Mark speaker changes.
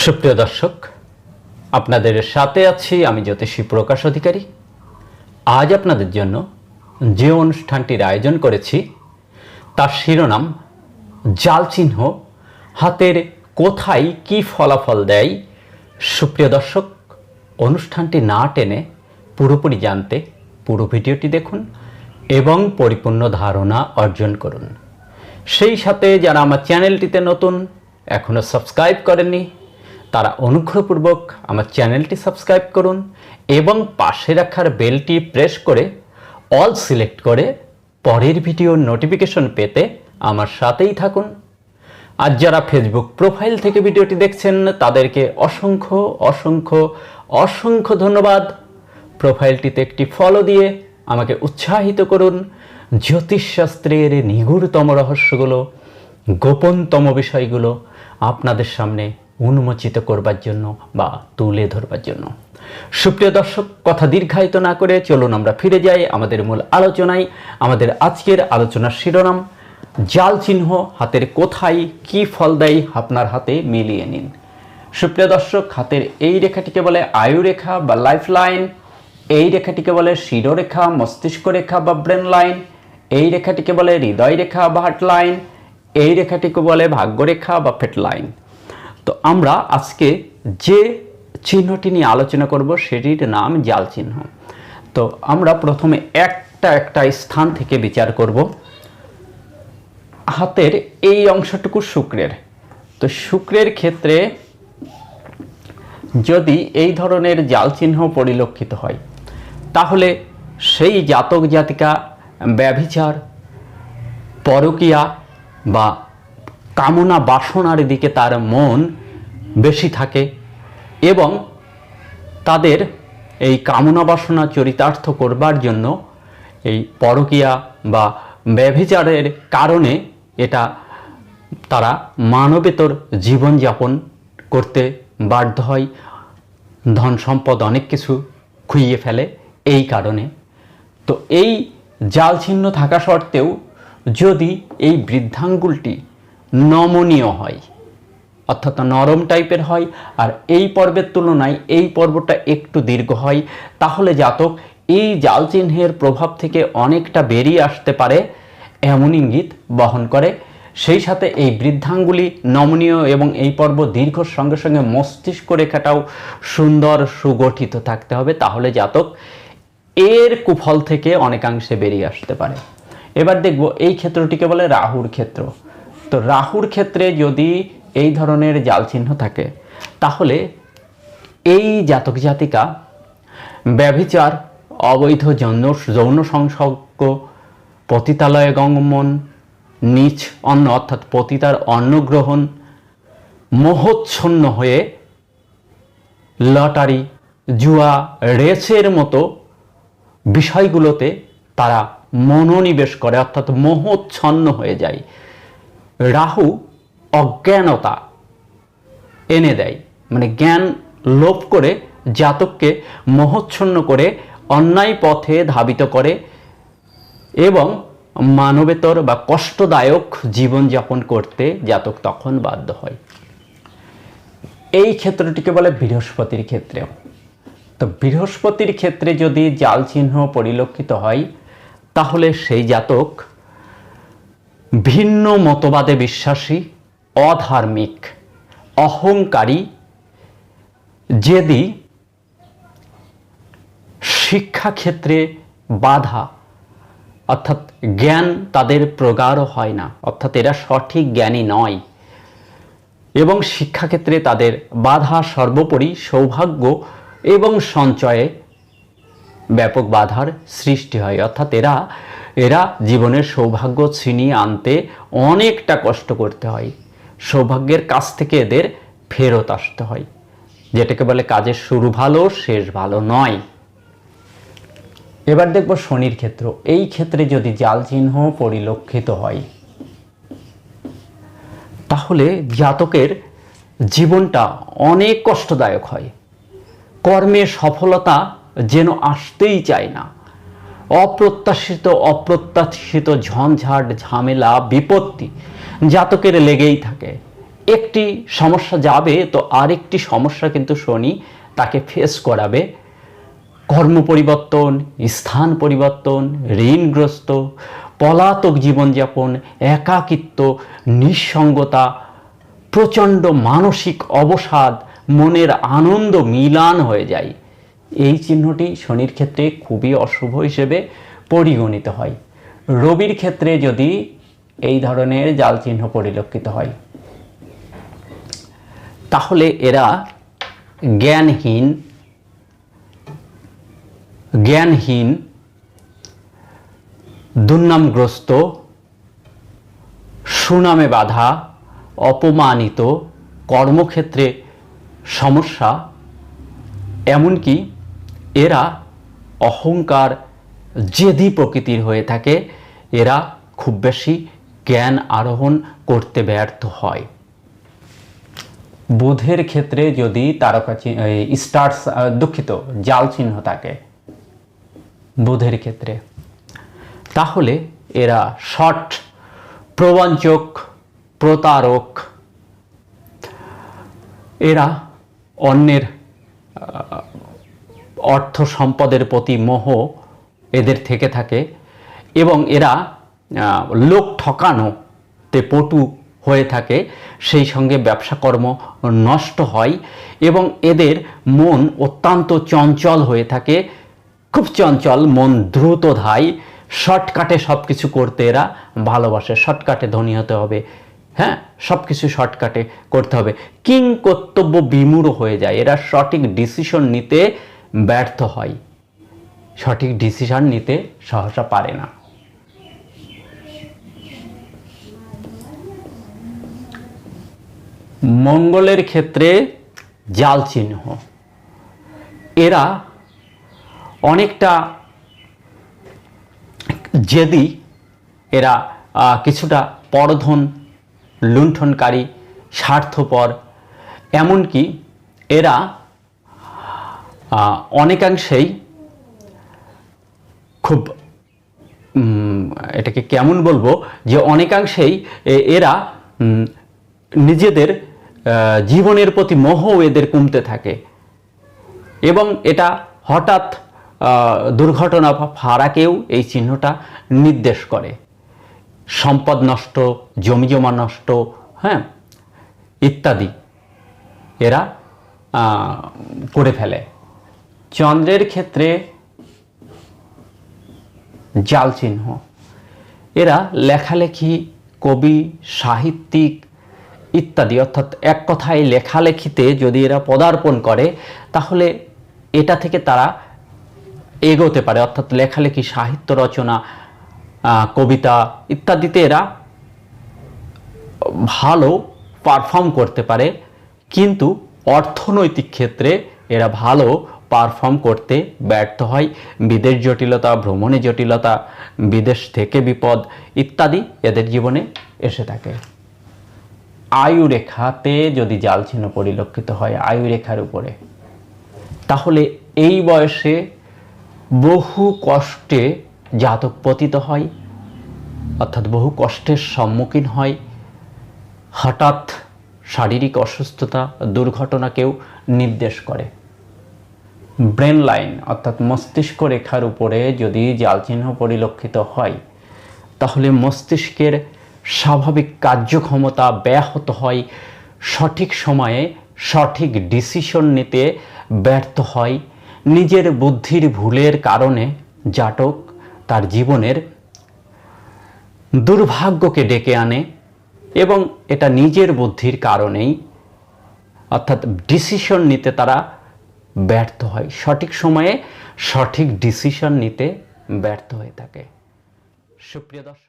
Speaker 1: সুপ্রিয় দর্শক, আপনাদের সাথে আছি আমি জ্যোতিষী প্রকাশ অধিকারী। আজ আপনাদের জন্য যে অনুষ্ঠানটির আয়োজন করেছি তার শিরোনাম জাল চিহ্ন হাতের কোথায় কি ফলাফল দেয়। সুপ্রিয় দর্শক, অনুষ্ঠানটি না টেনে পুরোপুরি জানতে পুরো ভিডিওটি দেখুন এবং পরিপূর্ণ ধারণা অর্জন করুন। সেই সাথে যারা আমার চ্যানেলটিতে নতুন, এখনও সাবস্ক্রাইব করেননি, তারা অনুগ্রহপূর্বক আমার চ্যানেলটি সাবস্ক্রাইব করুন এবং পাশে রাখার বেলটি প্রেস করে অল সিলেক্ট করে পরের ভিডিওর নোটিফিকেশন পেতে আমার সাথেই থাকুন। আর যারা ফেসবুক প্রোফাইল থেকে ভিডিওটি দেখছেন তাদেরকে অসংখ্য অসংখ্য অসংখ্য ধন্যবাদ। প্রোফাইলটিতে একটি ফলো দিয়ে আমাকে উৎসাহিত করুন জ্যোতিষশাস্ত্রের নিগূঢ়তম রহস্যগুলো, গোপনতম বিষয়গুলো আপনাদের সামনে উন্মোচিত করবার জন্য বা তুলে ধরবার জন্য। সুপ্রিয় দর্শক, কথা দীর্ঘায়িত না করে চলুন আমরা ফিরে যাই আমাদের মূল আলোচনায়। আমাদের আজকের আলোচনার শিরোনাম জাল চিহ্ন হাতের কোথায় কি ফল দেয় আপনার হাতে মিলিয়ে নিন। সুপ্রিয় দর্শক, হাতের এই রেখাটিকে বলে আয়ু রেখা বা লাইফ লাইন, এই রেখাটিকে বলে শিরোরেখা, মস্তিষ্ক রেখা বা ব্রেন লাইন, এই রেখাটিকে বলে হৃদয় রেখা বা হার্ট লাইন, এই রেখাটিকে বলে ভাগ্যরেখা বা ফেট লাইন। তো আমরা আজকে যে চিহ্নটি নিয়ে আলোচনা করব সেটির নাম জাল চিহ্ন। তো আমরা প্রথমে একটা স্থান থেকে বিচার করব। হাতের এই অংশটুকু শুক্রের। তো শুক্রের ক্ষেত্রে যদি এই ধরনের জাল চিহ্ন পরিলক্ষিত হয় তাহলে সেই জাতক জাতিকা ব্যভিচার, পরকীয়া বা কামনা বাসনার দিকে তার মন বেশি থাকে এবং তাদের এই কামনা বাসনা চরিতার্থ করবার জন্য এই পরকীয়া বা ব্যভিচারের কারণে এটা তারা মানবেতর জীবনযাপন করতে বাধ্য হয়, ধন সম্পদ অনেক কিছু খুইয়ে ফেলে এই কারণে। তো এই জাল চিহ্ন থাকা সত্ত্বেও যদি এই বৃদ্ধাঙ্গুলটি নমনীয় হয়, অর্থাৎ নরম টাইপের হয় আর এই পর্বের তুলনায় এই পর্বটা একটু দীর্ঘ হয়, তাহলে জাতক এই জাল চিহ্নের প্রভাব থেকে অনেকটা বেরিয়ে আসতে পারে এমন ইঙ্গিত বহন করে। সেই সাথে এই বৃদ্ধাঙ্গুলি নমনীয় এবং এই পর্ব দীর্ঘর সঙ্গে সঙ্গে মস্তিষ্ক রেখাটাও সুন্দর সুগঠিত থাকতে হবে, তাহলে জাতক এর কুফল থেকে অনেকাংশে বেরিয়ে আসতে পারে। এবার দেখব এই ক্ষেত্রটিকে বলে রাহুর ক্ষেত্র। তো রাহুর ক্ষেত্রে যদি এই ধরনের জাল চিহ্ন থাকে তাহলে এই জাতক জাতিকা ব্যভিচার, অবৈধ যৌন সংসর্গ, পতিতালয়ে গমন, নীচ অন্ন অর্থাৎ পতিতার অন্ন গ্রহণ, মোহচ্ছন্ন হয়ে লটারি, জুয়া, রেসের মতো বিষয়গুলোতে তারা মনোনিবেশ করে অর্থাৎ মোহচ্ছন্ন হয়ে যায়। রাহু অজ্ঞানতা এনে দেয়, মানে জ্ঞান লোপ করে জাতককে মোহচ্ছন্ন করে অন্যায় পথে ধাবিত করে এবং মানবেতর বা কষ্টদায়ক জীবনযাপন করতে জাতক তখন বাধ্য হয়। এই ক্ষেত্রটিকে বলে বৃহস্পতির ক্ষেত্রেও। তো বৃহস্পতির ক্ষেত্রে যদি জাল চিহ্ন পরিলক্ষিত হয় তাহলে সেই জাতক ভিন্ন মতবাদে বিশ্বাসী, অধার্মিক, অহংকারী, জেদি, শিক্ষাক্ষেত্রে বাধা অর্থাৎ জ্ঞান তাদের প্রগাঢ় হয় না, অর্থাৎ এরা সঠিক জ্ঞানী নয় এবং শিক্ষাক্ষেত্রে তাদের বাধা, সর্বোপরি সৌভাগ্য এবং সঞ্চয়ে ব্যাপক বাধার সৃষ্টি হয়। অর্থাৎ এরা জীবনের সৌভাগ্য ছিনিয়ে আনতে অনেকটা কষ্ট করতে হয়, সৌভাগ্যের কাছ থেকে এদের ফেরত আসতে হয়, যেটাকে বলে কাজের শুরু ভালো শেষ ভালো নয়। এবার দেখব শনির ক্ষেত্র। এই ক্ষেত্রে যদি জাল চিহ্ন পরিলক্ষিত হয় তাহলে জাতকের জীবনটা অনেক কষ্টদায়ক হয়, কর্মে সফলতা যেন আসতেই চায় না, অপ্রত্যাশিত ঝঞ্ঝাট, ঝামেলা, বিপত্তি জাতকের লেগেই থাকে। একটি সমস্যা যাবে তো আরেকটি সমস্যা কিন্তু শনি তাকে ফেস করাবে। কর্ম পরিবর্তন, স্থান পরিবর্তন, ঋণগ্রস্ত, পলাতক জীবনযাপন, একাকিত্ব, নিঃসঙ্গতা, প্রচণ্ড মানসিক অবসাদ, মনের আনন্দ মিলান হয়ে যায়। এই চিহ্নটি শনির ক্ষেত্রে খুবই অশুভ হিসেবে পরিগণিত হয়। রবির ক্ষেত্রে যদি এই ধরনের জাল চিহ্ন পরিলক্ষিত হয় তাহলে এরা জ্ঞানহীন, দুর্নামগ্রস্ত, সুনামে বাধা, অপমানিত, কর্মক্ষেত্রে সমস্যা, এমনকি এরা অহংকার, জেদি প্রকৃতির হয়ে থাকে। এরা খুব বেশি জ্ঞান আরোহণ করতে ব্যর্থ হয়। বুধের ক্ষেত্রে যদি তারকা জাল চিহ্ন থাকে বুধের ক্ষেত্রে, তাহলে এরা শট, প্রবঞ্চক, প্রতারক, এরা অন্যের অর্থ সম্পদের প্রতি মোহ এদের থেকে থাকে এবং এরা লোক ঠকানোতে পটু হয়ে থাকে। সেই সঙ্গে ব্যবসাকর্ম নষ্ট হয় এবং এদের মন অত্যন্ত চঞ্চল হয়ে থাকে, খুব চঞ্চল, মন দ্রুত ধায়, শর্টকাটে সব কিছু করতে এরা ভালোবাসে। শর্টকাটে ধনী হতে হবে, হ্যাঁ, সব কিছু শর্টকাটে করতে হবে, কিং কর্তব্য বিমূঢ় হয়ে যায়। এরা সঠিক ডিসিশন নিতে ব্যর্থ হয়, সঠিক ডিসিশন নিতে সহসা পারে না। মঙ্গলের ক্ষেত্রে জাল চিহ্ন, এরা অনেকটা জেদি, এরা কিছুটা পরধন লুণ্ঠনকারী, স্বার্থপর, এমনকি এরা অনেকাংশেই খুব এটাকে কেমন বলবো, যে অনেকাংশেই এরা নিজেদের জীবনের প্রতি মোহ এদের কমতে থাকে এবং এটা হঠাৎ দুর্ঘটনা বা ফারাকেও এই চিহ্নটা নির্দেশ করে। সম্পদ নষ্ট, জমিজমা নষ্ট, হ্যাঁ, ইত্যাদি এরা করে ফেলে। চন্দ্রের ক্ষেত্রে জাল চিহ্ন, এরা লেখালেখি, কবি, সাহিত্যিক ইত্যাদি, অর্থাৎ এক কথায় লেখালেখিতে যদি এরা পদার্পণ করে তাহলে এটা থেকে তারা এগোতে পারে। অর্থাৎ লেখালেখি, সাহিত্য রচনা, কবিতা ইত্যাদিতে এরা ভালো পারফর্ম করতে পারে, কিন্তু অর্থনৈতিক ক্ষেত্রে এরা ভালো পারফর্ম করতে ব্যর্থ হয়। বিদেশ জটিলতা, ভ্রমণে জটিলতা, বিদেশ থেকে বিপদ ইত্যাদি এদের জীবনে এসে থাকে। আয়ু রেখাতে যদি জাল চিহ্ন পরিলক্ষিত হয় আয়ু রেখার উপরে, তাহলে এই বয়সে বহু কষ্টে জাতক পতিত হয়, অর্থাৎ বহু কষ্টের সম্মুখীন হয়। হঠাৎ শারীরিক অসুস্থতা, দুর্ঘটনাকেও নির্দেশ করে। ব্রেন লাইন অর্থাৎ মস্তিষ্ক রেখার উপরে যদি জাল চিহ্ন পরিলক্ষিত হয় তাহলে মস্তিষ্কের স্বাভাবিক কার্যক্ষমতা ব্যাহত হয়, সঠিক সময়ে সঠিক ডিসিশন নিতে ব্যর্থ হয়। নিজের বুদ্ধির ভুলের কারণে জাতক তার জীবনের দুর্ভাগ্যকে ডেকে আনে এবং এটা নিজের বুদ্ধির কারণেই, অর্থাৎ ডিসিশন নিতে তারা ব্যর্থ হয়, সঠিক সময়ে সঠিক ডিসিশন নিতে ব্যর্থ হয়ে থাকে। সুপ্রিয় দর্শক।